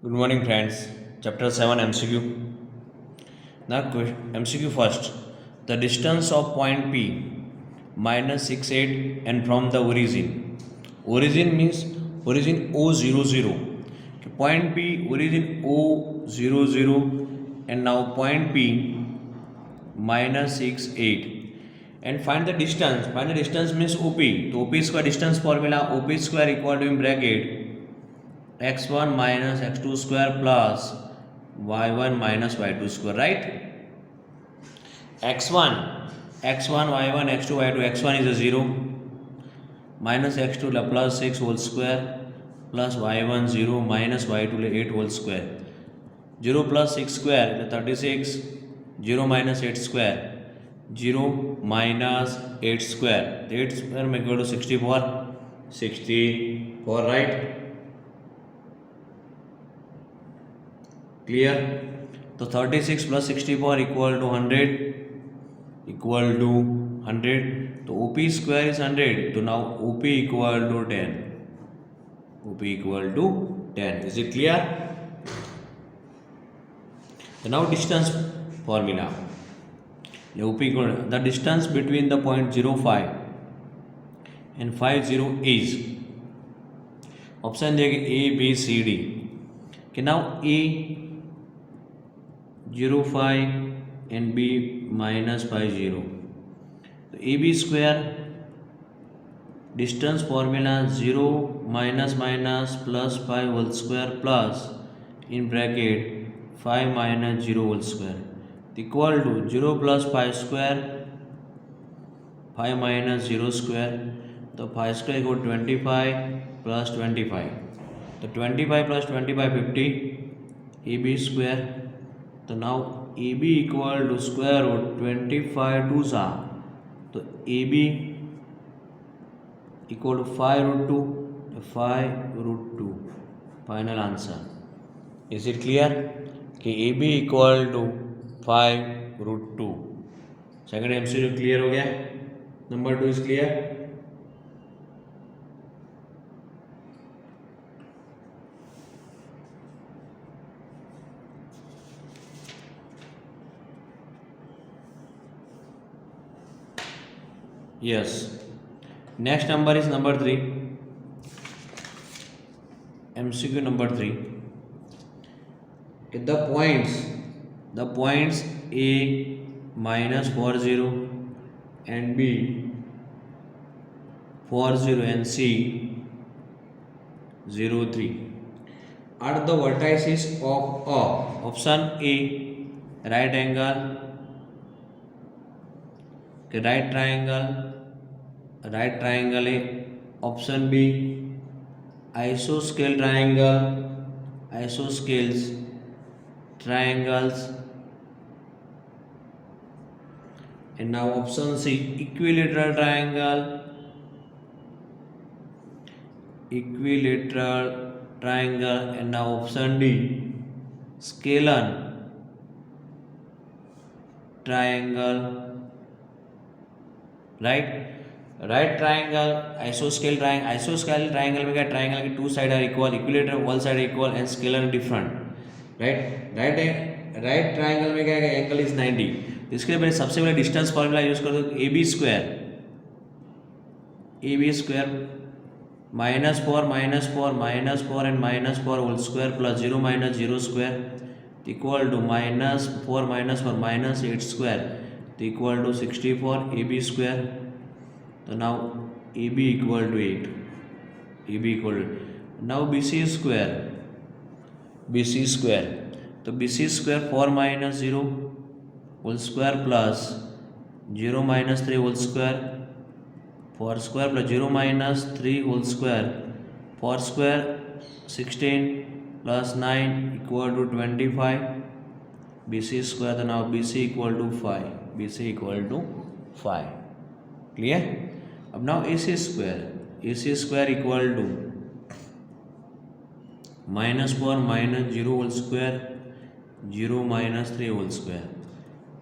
Good morning, friends. Chapter 7 MCQ. Now, MCQ first. The distance of point P minus 68 and from the origin. Origin means origin O00. Point P, origin O00, and now point P minus 68. And find the distance. Find the distance means OP. So OP square distance formula, OP square equal to in bracket x1 minus x2 square plus y1 minus y2 square, right? x1 y1 x2 y2. X1 is a 0 minus x2 plus 6 whole square plus y1 0 minus y2 8 whole square. 0 plus 6 square 36. 0 minus 8 square 0 minus 8 square. 8 square may go to 64. 64, right? Clear? So 36 plus 64 equal to 100. Equal to 100. So OP square is 100. So now OP equal to 10. OP equal to 10. Is it clear? So now distance formula. OP equal to, the distance between the point 05 and 50 is option A, B, C, D. Okay, now A 05 and B minus 50. So AB square distance formula 0 minus minus plus 5 whole square plus in bracket 5 minus 0 whole square equal to 0 plus 5 square 5 minus 0 square. So 5 square equal to 25 plus 25. So 25 plus 25 50 AB square. So now AB equal to square root 25 2 sa. So AB equal to 5 root 2. 5 root 2. Final answer. Is it clear? कि AB equal to 5 root 2. Second MCQ clear हो गया. Number 2 is clear. Yes. Next number is number 3. MCQ number 3. The points A minus 40 and B 40 and C 03 are the vertices of option A right angle, right triangle A, option B isoscale triangle, isoscales triangles, and now option C equilateral triangle, and now option D scalar triangle, right triangle, isoscale triangle में क्या triangle की two side are equal, equilateral all side are equal and scalar different, right triangle में क्या है angle is 90. इसके लिए मैंने सबसे पहले डिस्टेंस फॉर्मूला यूज कर दो AB square minus 4 and minus 4 whole square plus 0 minus 0 square equal to minus 4 minus 8 square equal to 64 AB square. So now AB equal to 8. Now BC square. So BC square 4 minus 0 whole square plus 0 minus 3 whole square 4 square plus 0 minus 3 whole square 4 square 16 plus 9 equal to 25 BC square. So now BC equal to 5. Clear? अब now AC square equal to minus 4 minus 0 whole square 0 minus 3 whole square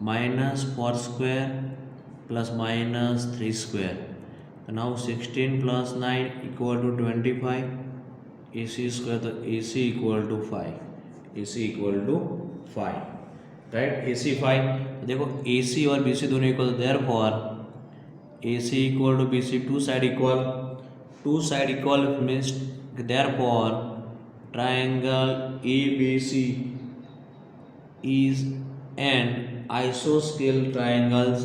minus 4 square plus minus 3 square. So now 16 plus 9 equal to 25 AC square तो AC equal to 5, AC equal to 5, right. AC 5, देखो AC और BC दोनों equal, therefore AC equal to BC, two side equal means therefore triangle ABC is an isosceles triangles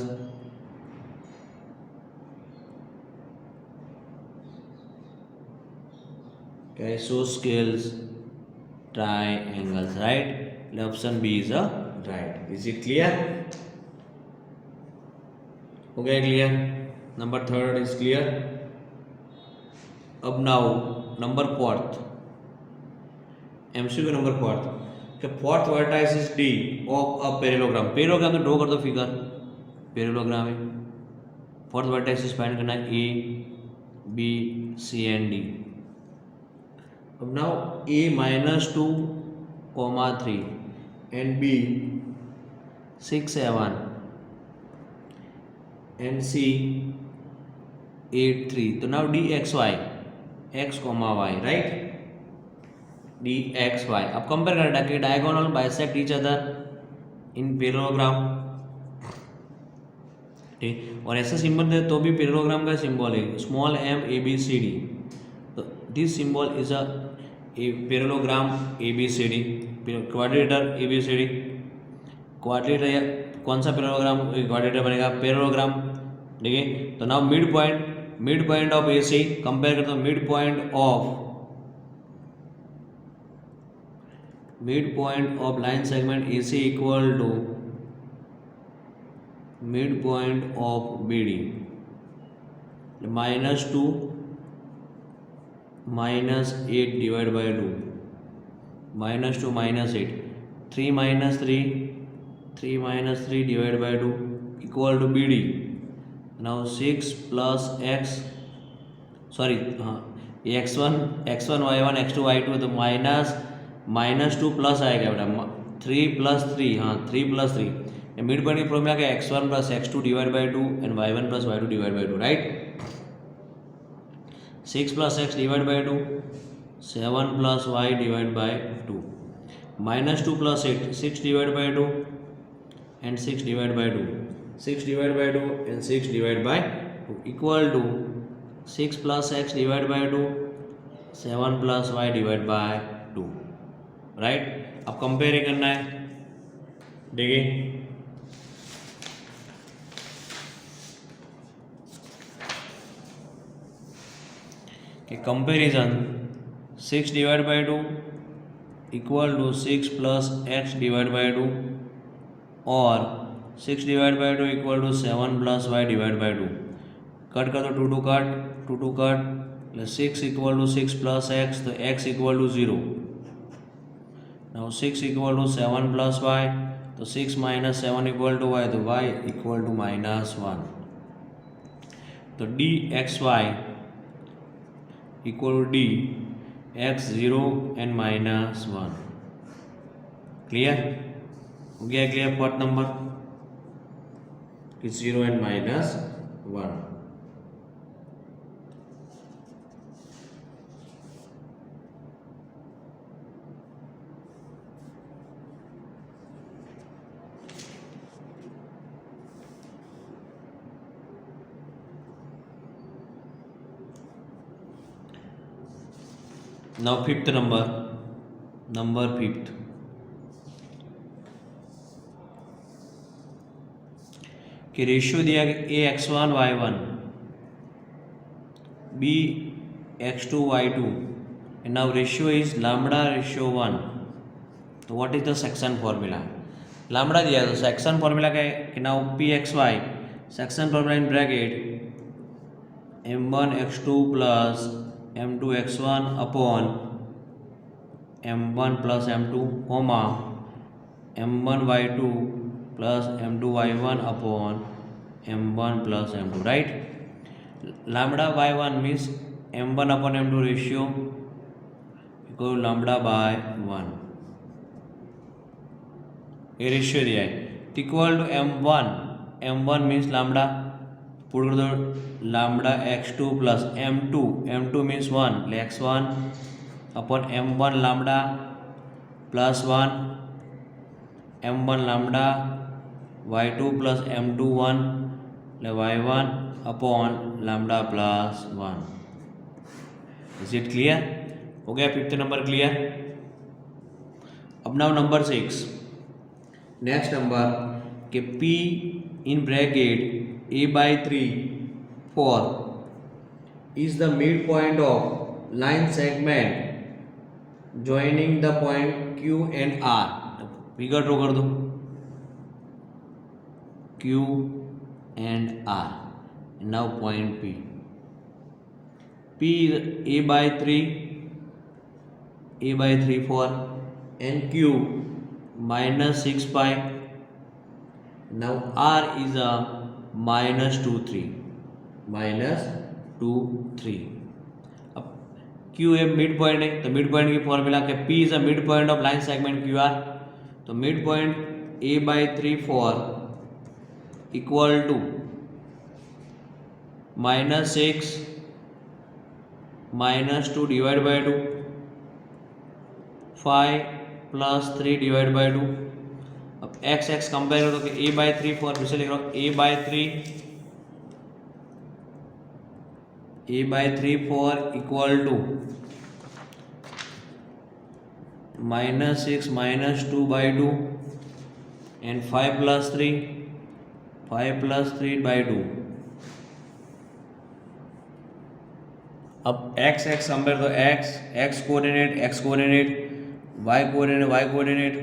right? Option B is a right. Is it clear? Okay, clear. Number third is clear. अब now number fourth, MCQ number fourth, the fourth vertex is D of a parallelogram. Parallelogram तो draw कर दो figure, parallelogram है। Fourth vertex find करना है A, B, C and D। अब now A -2, 3 and B 6, 7 and C 8, 3। तो now DXY, X, Y, right, DXY। अब compare करना कि diagonal bisect each other in parallelogram, ठीक। और ऐसा सिंबल दे तो भी पैरेललोग्राम का सिंबल है स्मॉल m ABCD। तो this symbol is a parallelogram ABCD, quadrilateral ABCD। Quadrilateral कौन सा पैरेललोग्राम क्वाड्रिलेटरल बनेगा? पैरेललोग्राम, ठीक है। तो now mid point of AC compare करते हो, mid point of line segment AC equal to mid point of BD, -2 -8 divide by 2, -2 -8, 3 -3 divide by 2 equal to BD। Now 6 plus x, sorry हाँ, x1 y1 x2 y2, तो -2 plus आएगा बेटा, 3 + 3, हाँ 3 + 3। Mid point की formula क्या है? x1 + x2 divide by 2 and y1 + y2 divide by 2, right. 6 + x divide by 2, 7 + y divide by 2, -2 + 8, 6 divide by 2 and 6 divide by 2, 6 divide by 2 and 6 divide by 2 equal to 6 + x divide by 2, 7 + y divide by 2, right. अब compare करना है, देखिए कि comparison 6 divide by 2 equal to 6 + x divide by 2 और 6 divide by 2 equal to 7 + y divide by 2। Cut कर दो, 2 cut, 6 equal to 6 + x, तो x equal to 0। Now 6 equal to 7 + y, तो 6 - 7 इक्वल टू y, तो y इक्वल टू -1। तो DXY equal to D x 0 and -1। Clear हो गया? Clear fourth number कि 0 and -1। Now fifth number fifth, कि ratio दिया कि AX1 Y1 BX2 Y2 and now ratio is λ/1। तो what is the section formula? Lambda दिया तो सेक्शन फॉर्मूला क्या है कि now PXY section formula in bracket M1X2 + M2X1 upon M1 + M2 comma M1Y2 + M2Y1 upon M1 + M2, right. Lambda Y1 means M1 upon M2 ratio equal λ/1, ये रेशियो दिया है। Equal to M1 means lambda, put कर दो λ x2 + M2 means 1 x1 upon m1 lambda plus 1 m1 lambda y2 plus m2 1 y1 upon lambda plus 1। Is it clear? हो गया 5th number clear. अब now number 6, next number के p in bracket a/3 4 is the midpoint of line segment joining the point q and r। Figure draw कर दो, q and r, now point p is a/3 4 and q minus 6 pi, now r is a minus 2 3 minus 2 3। अब Q ए mid point है तो mid point की formula के P is a mid point of line segment QR, तो mid point a/3 4 equal to -6 -2 divide by 2 5 + 3 divide by 2। अब x compare करो कि a/3 4 फिर से लिख रहा हूँ a/3 4 equal to -6 -2 by 2 and 5 + 3 by 2। अब x कंपेयर तो x coordinate y coordinate.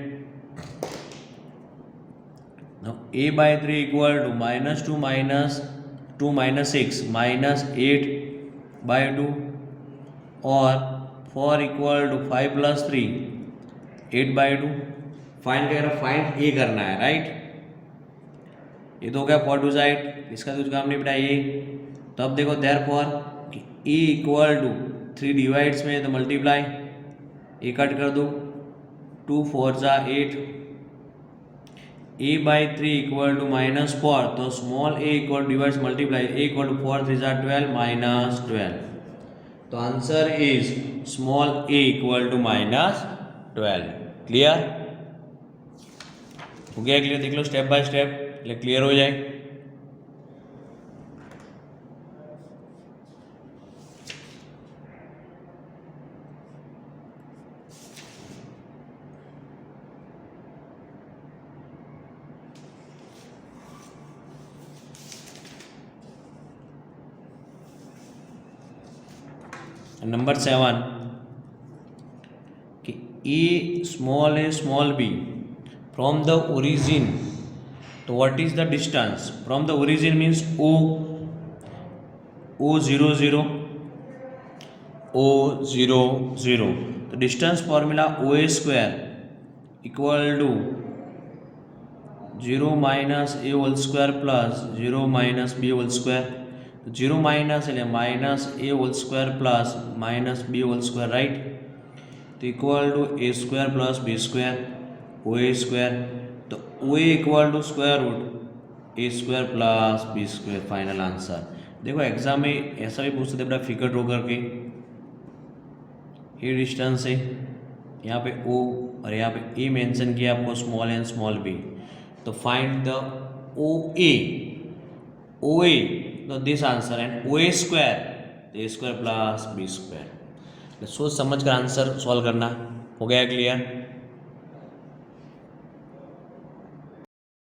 Now a/3 equal to -2 -6 -8 by 2 और 4 equal to 5 + 3 8 by 2। Find a करना है, राइट। ये तो हो गया फॉर टू साइड, इसका कुछ काम नहीं बेटा ये। तो अब देखो therefore a equal to 3 divides में तो मल्टीप्लाई, ए कट कर दो, 2 4 8, a/3 इक्वल टू -4 तो small a equal divides multiply, a equal to 4 3 12 -12। तो answer is small a equal to -12। Clear हो गया? क्लियर देख लो स्टेप बाय स्टेप, क्लियर हो जाए। नंबर 7 कि a small b from the origin, तो what is the distance from the origin means o 0 0 तो distance formula OA² equal to 0 - a² plus 0 - b²। तो 0 minus -a² plus -b², right. तो equal to a² plus b² OA²। तो OA equal to square root a² plus b²। Final answer. देखो exam में ऐसा भी पूछते थे बेटा, फिगर ड्रॉ करके, ये डिस्टेंस है, यहाँ पे O और यहाँ पे A मेंशन किया आपको, स्मॉल एंड स्मॉल b। तो फाइंड द OA तो this answer and OA² a² plus b²। सोच समझ कर आंसर सॉल्व करना। हो गया क्लियर?